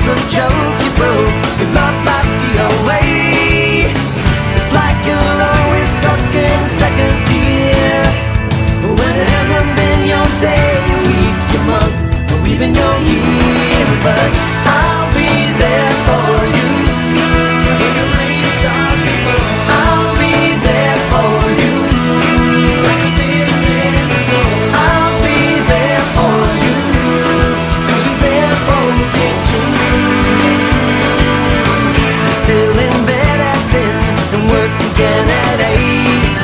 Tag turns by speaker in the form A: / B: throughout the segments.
A: love's a joke you broke, your love life's the away. It's like you're always stuck in second gear, when it hasn't been your day, your week, your month, or even your year. But I'll be there for you when the rain starts to fall. I'll be there for you like I've been there before. I'll be there for you, 'cause you're there for me too. You're still in bed at 10 and work again at 8.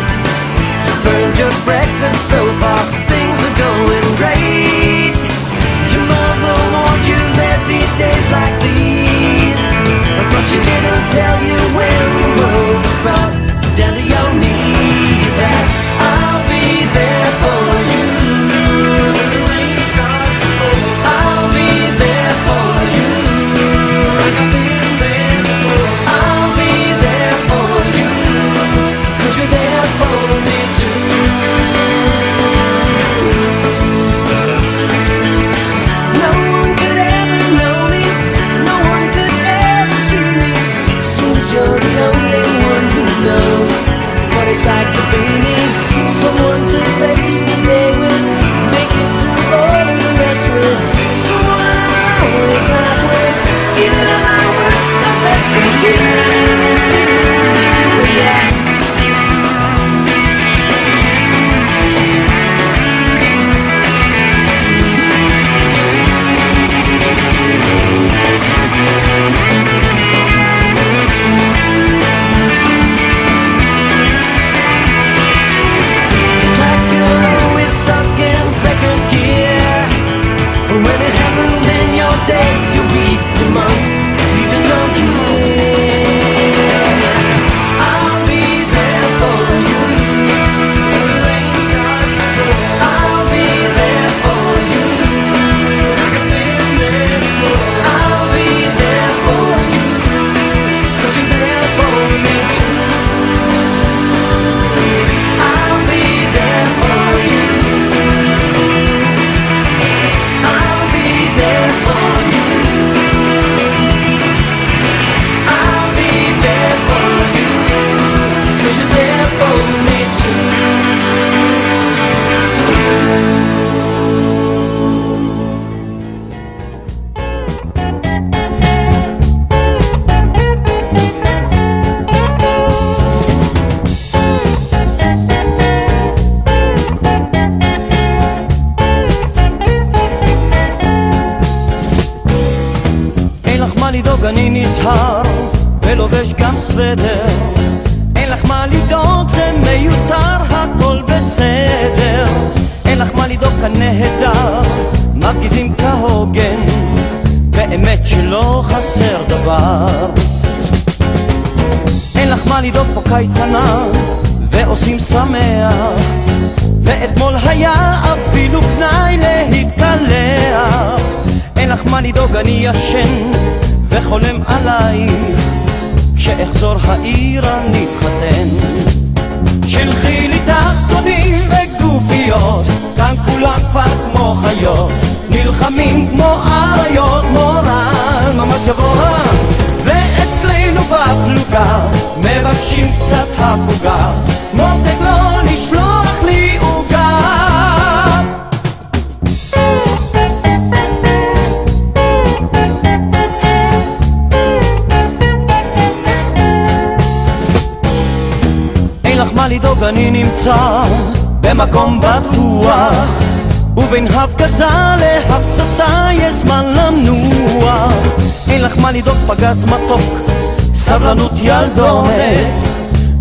A: You burned your breakfast so far, things are going great. Your mother warned you there'd be days like these, but she didn't tell you when the world was brought down to your knees. And I'll be there for you when the rain starts to fall. I'll be there for you like I've been there before. I'll be there for you, 'cause you're there for me too. No one could ever know me, no one could ever see me. Seems you're the only one who knows what it's like to be me. Someone to face the day with, make it through all of the rest with. Someone I always laugh with, even at my worst, my best with you. Yeah. It's like you're always stuck in second gear, when it hasn't been your day, your week, your month, even your year. I'll be there for you when the rain starts to fall. I'll be there for you like I've been there before. I'll be there for you, 'cause you're there for me too. I'll be there for you. I'll be there for you. I'll be there for you, 'cause you're there for me too.
B: אין לך מה לדאוג, אני נזהר ולובש גם סוודר. אין לך מה לדאוג, זה מיותר, הכל בסדר. אין לך מה לדאוג, כאן נהדר, מרגיזים כהוגן, באמת שלא חסר דבר. אין לך מה לדאוג, פה קייטנה ועושים שמח, ואתמול היה אפילו פנאי להתקלח. אין לך מה לדאוג, אני ישן וחולם עלייך, כשאחזור העיר אני אתחתן. שלחי לי תחתונים וגופיות, כאן כולם כבר כמו חיות, נלחמים כמו אריות, מורל ממש גבוה. ואצלנו בפלוגה מבקשים קצת הפוגה, מותק לא לשלוח לי עוגה. אין לך מה לדאוג, אני נמצא במקום בטוח, ובין הפגזה להפצצה יש זמן לנוח. אין לך מה לדאוג, פגז מתוק, סבלנות ילדונת,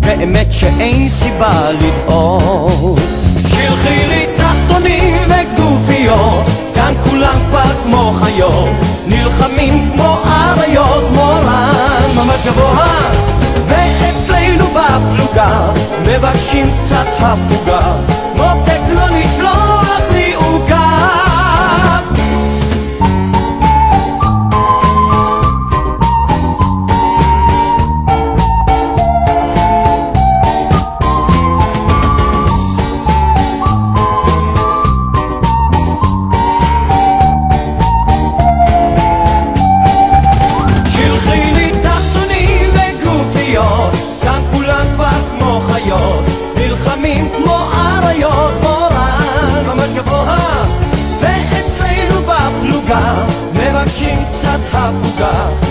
B: באמת שאין סיבה לדאוג. שלחי לי תחתונים וגופיות, כאן כולם כבר כמו חיות, נלחמים כמו אריות, מורל ממש גבוה. ואצלנו בפלוגה מבקשים קצת הפוגה, מותק לא לשלוח לי עוגה. הפוגה